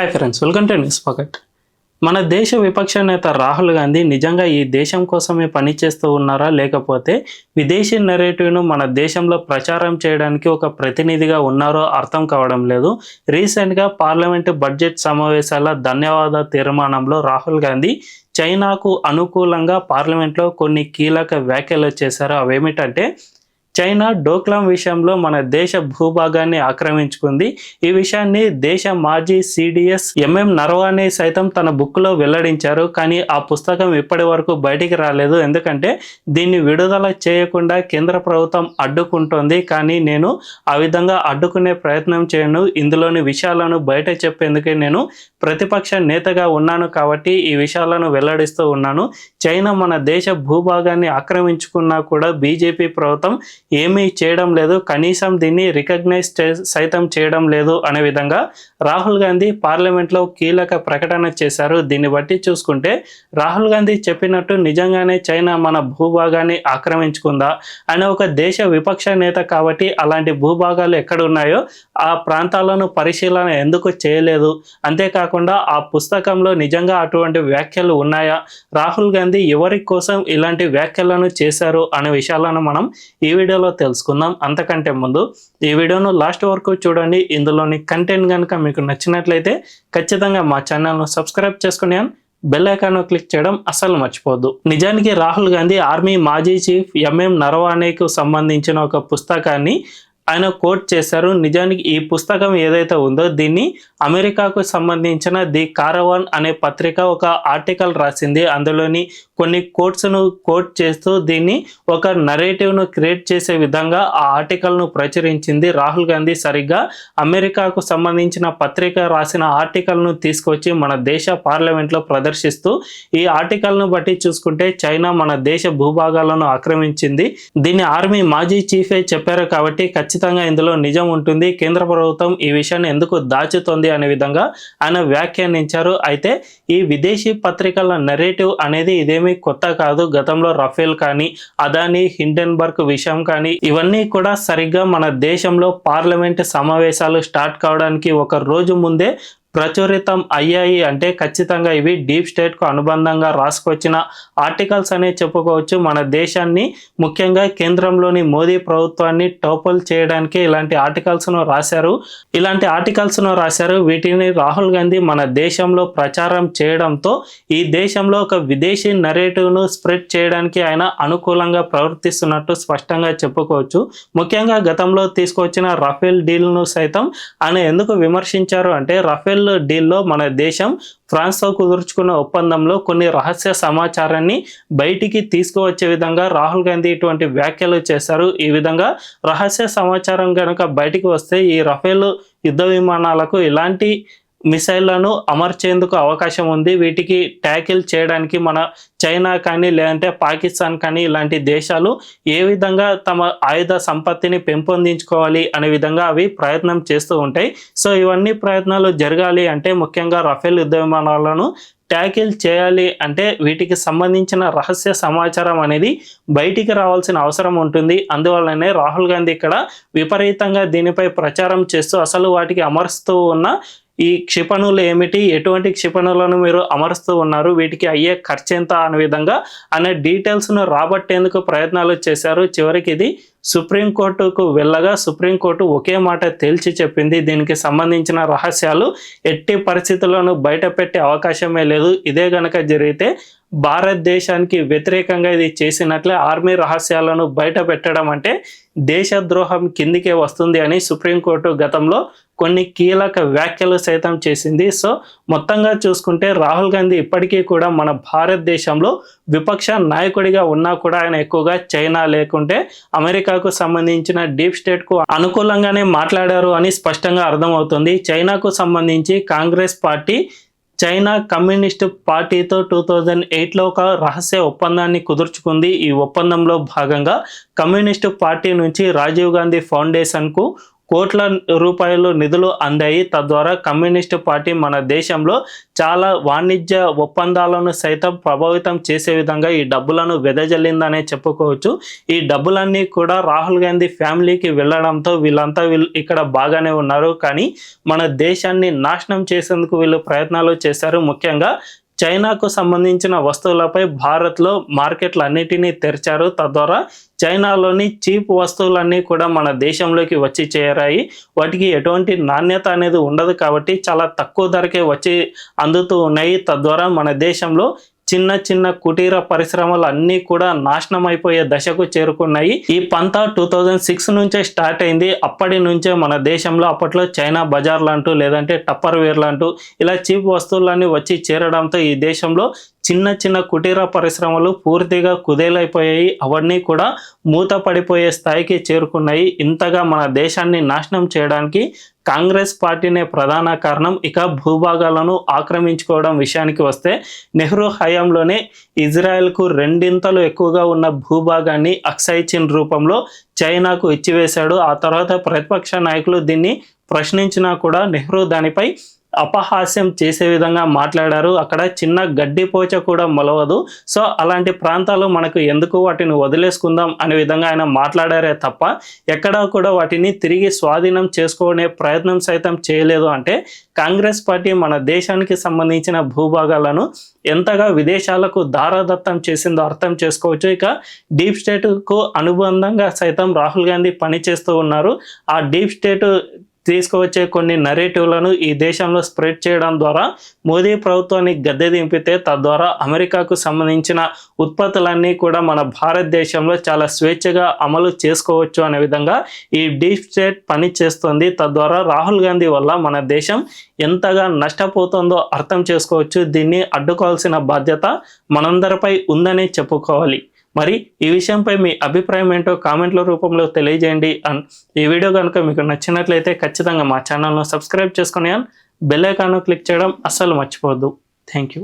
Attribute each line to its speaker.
Speaker 1: Hi friends, welcome to news pocket. మన దేశ విపక్ష నేత రాహుల్ గాంధీ నిజంగా ఈ దేశం కోసమే పనిచేస్తూ ఉన్నారా, లేకపోతే విదేశీ నెరేటివ్ను మన దేశంలో ప్రచారం చేయడానికి ఒక ప్రతినిధిగా ఉన్నారో అర్థం కావడం లేదు. రీసెంట్గా పార్లమెంటు బడ్జెట్ సమావేశాల ధన్యవాద తీర్మానంలో రాహుల్ గాంధీ చైనాకు అనుకూలంగా పార్లమెంట్లో కొన్ని కీలక వ్యాఖ్యలు చేశారు. అవేమిటంటే, చైనా డోక్లాం విషయంలో మన దేశ భూభాగాన్ని ఆక్రమించుకుంది. ఈ విషయాన్ని దేశ మాజీ సిడిఎస్ ఎంఎం నరవానే సైతం తన బుక్లో వెల్లడించారు. కానీ ఆ పుస్తకం ఇప్పటి వరకు బయటికి రాలేదు. ఎందుకంటే దీన్ని విడుదల చేయకుండా కేంద్ర ప్రభుత్వం అడ్డుకుంటోంది. కానీ నేను ఆ విధంగా అడ్డుకునే ప్రయత్నం చేయను. ఇందులోని విషయాలను బయట చెప్పేందుకే నేను ప్రతిపక్ష నేతగా ఉన్నాను కాబట్టి ఈ విషయాలను వెల్లడిస్తూ ఉన్నాను. చైనా మన దేశ భూభాగాన్ని ఆక్రమించుకున్నా కూడా బీజేపీ ప్రభుత్వం ఏమీ చేయడం లేదు, కనీసం దీన్ని రికగ్నైజ్ సైతం చేయడం లేదు అనే విధంగా రాహుల్ గాంధీ పార్లమెంట్లో కీలక ప్రకటన చేశారు. దీన్ని బట్టి చూసుకుంటే రాహుల్ గాంధీ చెప్పినట్టు నిజంగానే చైనా మన భూభాగాన్ని ఆక్రమించుకుందా అనే ఒక దేశ విపక్ష నేత కాబట్టి అలాంటి భూభాగాలు ఎక్కడ ఉన్నాయో ఆ ప్రాంతాలను పరిశీలన ఎందుకు చేయలేదు, అంతేకాకుండా ఆ పుస్తకంలో నిజంగా అటువంటి వ్యాఖ్యలు ఉన్నాయా, రాహుల్ గాంధీ ఎవరి కోసం ఇలాంటి వ్యాఖ్యలను చేశారు అనే విషయాలను మనం ఈ వీడియోలో తెలుసుకుందాం. అంతకంటే ముందు ఈ వీడియోను లాస్ట్ వరకు చూడండి. ఇందులోని కంటెంట్ కనుక మీకు నచ్చినట్లయితే ఖచ్చితంగా మా ఛానల్ను సబ్స్క్రైబ్ చేసుకుని బెల్ ఐకాన్ క్లిక్ చేయడం అస్సలు మర్చిపోద్దు. నిజానికి రాహుల్ గాంధీ ఆర్మీ మాజీ చీఫ్ ఎంఎం నరవానేకు సంబంధించిన ఒక పుస్తకాన్ని ఆయన కోట్ చేశారు. నిజానికి ఈ పుస్తకం ఏదైతే ఉందో దీన్ని అమెరికాకు సంబంధించిన ది కారవాన్ అనే పత్రిక ఒక ఆర్టికల్ రాసింది. అందులోని కొన్ని కోట్స్ను కోట్ చేస్తూ దీన్ని ఒక నరేటివ్ను క్రియేట్ చేసే విధంగా ఆ ఆర్టికల్ను ప్రచురించింది. రాహుల్ గాంధీ సరిగ్గా అమెరికాకు సంబంధించిన పత్రిక రాసిన ఆర్టికల్ను తీసుకొచ్చి మన దేశ పార్లమెంట్లో ప్రదర్శిస్తూ ఈ ఆర్టికల్ను బట్టి చూసుకుంటే చైనా మన దేశ భూభాగాలను ఆక్రమించింది. దీన్ని ఆర్మీ మాజీ చీఫే చెప్పారు కాబట్టి ఖచ్చితంగా ఇందులో నిజం ఉంటుంది. కేంద్ర ప్రభుత్వం ఈ విషయాన్ని ఎందుకు దాచుతోంది అనే విధంగా ఆయన వ్యాఖ్యానించారు. అయితే ఈ విదేశీ పత్రికల నెరేటివ్ అనేది ఇదేమీ కొత్త కాదు. గతంలో రఫేల్ కానీ అదానీ హిండెన్బర్గ్ విషయం కానీ ఇవన్నీ కూడా సరిగ్గా మన దేశంలో పార్లమెంట్ సమావేశాలు స్టార్ట్ కావడానికి ఒక రోజు ముందే ప్రచురితం అయ్యాయి. అంటే ఖచ్చితంగా ఇవి డీప్ స్టేట్కు అనుబంధంగా రాసుకొచ్చిన ఆర్టికల్స్ అనే చెప్పుకోవచ్చు. మన దేశాన్ని ముఖ్యంగా కేంద్రంలోని మోదీ ప్రభుత్వాన్ని టోపల్ చేయడానికి ఇలాంటి ఆర్టికల్స్ను రాశారు. వీటిని రాహుల్ గాంధీ మన దేశంలో ప్రచారం చేయడంతో ఈ దేశంలో ఒక విదేశీ నెరేటివ్ను స్ప్రెడ్ చేయడానికి ఆయన అనుకూలంగా ప్రవర్తిస్తున్నట్టు స్పష్టంగా చెప్పుకోవచ్చు. ముఖ్యంగా గతంలో తీసుకొచ్చిన రఫేల్ డీల్ను సైతం ఆయన ఎందుకు విమర్శించారు అంటే, రఫేల్ డీల్లో మన దేశం ఫ్రాన్స్తో కుదుర్చుకున్న ఒప్పందంలో కొన్ని రహస్య సమాచారాన్ని బయటికి తీసుకువచ్చే విధంగా రాహుల్ గాంధీ ఇటువంటి వ్యాఖ్యలు చేశారు. ఈ విధంగా రహస్య సమాచారం కనుక బయటికి వస్తే ఈ రఫేల్ యుద్ధ విమానాలకు ఇలాంటి మిసైళ్లను అమర్చేందుకు అవకాశం ఉంది. వీటికి ట్యాకిల్ చేయడానికి మన చైనా కానీ లేదంటే పాకిస్తాన్ కానీ ఇలాంటి దేశాలు ఏ విధంగా తమ ఆయుధ సంపత్తిని పెంపొందించుకోవాలి అనే విధంగా అవి ప్రయత్నం చేస్తూ ఉంటాయి. సో ఇవన్నీ ప్రయత్నాలు జరగాలి అంటే ముఖ్యంగా రఫేల్ యుద్ధ విమానాలను ట్యాకిల్ చేయాలి అంటే వీటికి సంబంధించిన రహస్య సమాచారం అనేది బయటికి రావాల్సిన అవసరం ఉంటుంది. అందువల్లనే రాహుల్ గాంధీ ఇక్కడ విపరీతంగా దీనిపై ప్రచారం చేస్తూ అసలు వాటికి అమరుస్తూ ఉన్న ఈ క్షిపణులు ఏమిటి, ఎటువంటి క్షిపణులను మీరు అమరుస్తూ ఉన్నారు, వీటికి అయ్యే ఖర్చు ఎంత అనే విధంగా అనే డీటెయిల్స్ను రాబట్టేందుకు ప్రయత్నాలు చేశారు. చివరికి ఇది సుప్రీంకోర్టుకు వెళ్ళగా సుప్రీంకోర్టు ఒకే మాట తేల్చి చెప్పింది, దీనికి సంబంధించిన రహస్యాలు ఎట్టి పరిస్థితుల్లోనూ బయట పెట్టే అవకాశమే లేదు. ఇదే గనక జరిగితే భారతదేశానికి వ్యతిరేకంగా ఇది చేసినట్లే ఆర్మీ రహస్యాలను బయట పెట్టడం అంటే దేశద్రోహం కిందికే వస్తుంది అని సుప్రీంకోర్టు గతంలో కొన్ని కీలక వ్యాఖ్యలు సైతం చేసింది. సో మొత్తంగా చూసుకుంటే రాహుల్ గాంధీ ఇప్పటికీ కూడా మన భారతదేశంలో విపక్ష నాయకుడిగా ఉన్నా కూడా ఆయన ఎక్కువగా చైనా లేకుంటే అమెరికాకు సంబంధించిన డీప్ స్టేట్కు అనుకూలంగానే మాట్లాడారు అని స్పష్టంగా అర్థమవుతుంది. చైనాకు సంబంధించి కాంగ్రెస్ పార్టీ చైనా కమ్యూనిస్టు పార్టీతో 2008లో ఒక రహస్య ఒప్పందాన్ని కుదుర్చుకుంది. ఈ ఒప్పందంలో భాగంగా కమ్యూనిస్టు పార్టీ నుంచి రాజీవ్ గాంధీ ఫౌండేషన్కు కోట్ల రూపాయలు నిధులు అందాయి. తద్వారా కమ్యూనిస్టు పార్టీ మన దేశంలో చాలా వాణిజ్య ఒప్పందాలను సైతం ప్రభావితం చేసే విధంగా ఈ డబ్బులను వెదజల్లిందనే చెప్పుకోవచ్చు. ఈ డబ్బులన్నీ కూడా రాహుల్ గాంధీ ఫ్యామిలీకి వెళ్ళడంతో వీళ్ళంతా ఇక్కడ బాగానే ఉన్నారు. కానీ మన దేశాన్ని నాశనం చేసేందుకు వీళ్ళు ప్రయత్నాలు చేశారు. ముఖ్యంగా చైనాకు సంబంధించిన వస్తువులపై భారత్లో మార్కెట్లు అన్నిటినీ తెరిచారు. తద్వారా చైనాలోని చీప్ వస్తువులన్నీ కూడా మన దేశంలోకి వచ్చి చేరాయి. వాటికి ఎటువంటి నాణ్యత అనేది ఉండదు కాబట్టి చాలా తక్కువ ధరకే వచ్చి అందుతూ ఉన్నాయి. తద్వారా మన దేశంలో చిన్న చిన్న కుటీర పరిశ్రమలు అన్నీ కూడా నాశనం అయిపోయే దశకు చేరుకున్నాయి. ఈ పంత 2006 నుంచే స్టార్ట్ అయింది. అప్పటి నుంచే మన దేశంలో అప్పట్లో చైనా బజార్లు అంటూ లేదంటే టప్పర్ వేర్లు అంటూ ఇలా చీప్ వస్తువులన్నీ వచ్చి చేరడంతో ఈ దేశంలో చిన్న చిన్న కుటీర పరిశ్రమలు పూర్తిగా కుదేలైపోయాయి. అవన్నీ కూడా మూత పడిపోయే స్థాయికి చేరుకున్నాయి. ఇంతగా మన దేశాన్ని నాశనం చేయడానికి కాంగ్రెస్ పార్టీనే ప్రధాన కారణం. ఇక భూభాగాలను ఆక్రమించుకోవడం విషయానికి వస్తే నెహ్రూ హయాంలోనే ఇజ్రాయెల్కు 2 ఎక్కువగా ఉన్న భూభాగాన్ని అక్సై చిన్ రూపంలో చైనాకు ఇచ్చివేశాడు. ఆ తర్వాత ప్రతిపక్ష నాయకులు దీన్ని ప్రశ్నించినా కూడా నెహ్రూ దానిపై అపహాస్యం చేసే విధంగా మాట్లాడారు. అక్కడ చిన్న గడ్డిపోచ కూడా మొలవదు. సో అలాంటి ప్రాంతాలు మనకు ఎందుకు, వాటిని వదిలేసుకుందాం అనే విధంగా ఆయన మాట్లాడారే తప్ప ఎక్కడా కూడా వాటిని తిరిగి స్వాధీనం చేసుకునే ప్రయత్నం సైతం చేయలేదు. అంటే కాంగ్రెస్ పార్టీ మన దేశానికి సంబంధించిన భూభాగాలను ఎంతగా విదేశాలకు దారాదత్తం చేసిందో అర్థం చేసుకోవచ్చు. ఇక డీప్ స్టేట్కు అనుబంధంగా సైతం రాహుల్ గాంధీ పనిచేస్తూ ఉన్నారు. ఆ డీప్ స్టేట్ తీసుకువచ్చే కొన్ని నరేటివ్లను ఈ దేశంలో స్ప్రెడ్ చేయడం ద్వారా మోదీ ప్రభుత్వాన్ని గద్దె దింపితే తద్వారా అమెరికాకు సంబంధించిన ఉత్పత్తులన్నీ కూడా మన భారతదేశంలో చాలా స్వేచ్ఛగా అమలు చేసుకోవచ్చు అనే విధంగా ఈ డీప్ స్టేట్ పని చేస్తుంది. తద్వారా రాహుల్ గాంధీ వల్ల మన దేశం ఎంతగా నష్టపోతుందో అర్థం చేసుకోవచ్చు. దీన్ని అడ్డుకోవాల్సిన బాధ్యత మనందరిపై ఉందని చెప్పుకోవాలి. మరి ఈ విషయంపై మీ అభిప్రాయం ఏంటో కామెంట్ల రూపంలో తెలియజేయండి. అండ్ ఈ వీడియో కనుక మీకు నచ్చినట్లయితే ఖచ్చితంగా మా ఛానల్ను సబ్స్క్రైబ్ చేసుకొని బెల్ ఐకాన్ను క్లిక్ చేయడం అస్సలు మర్చిపోవద్దు. Thank you.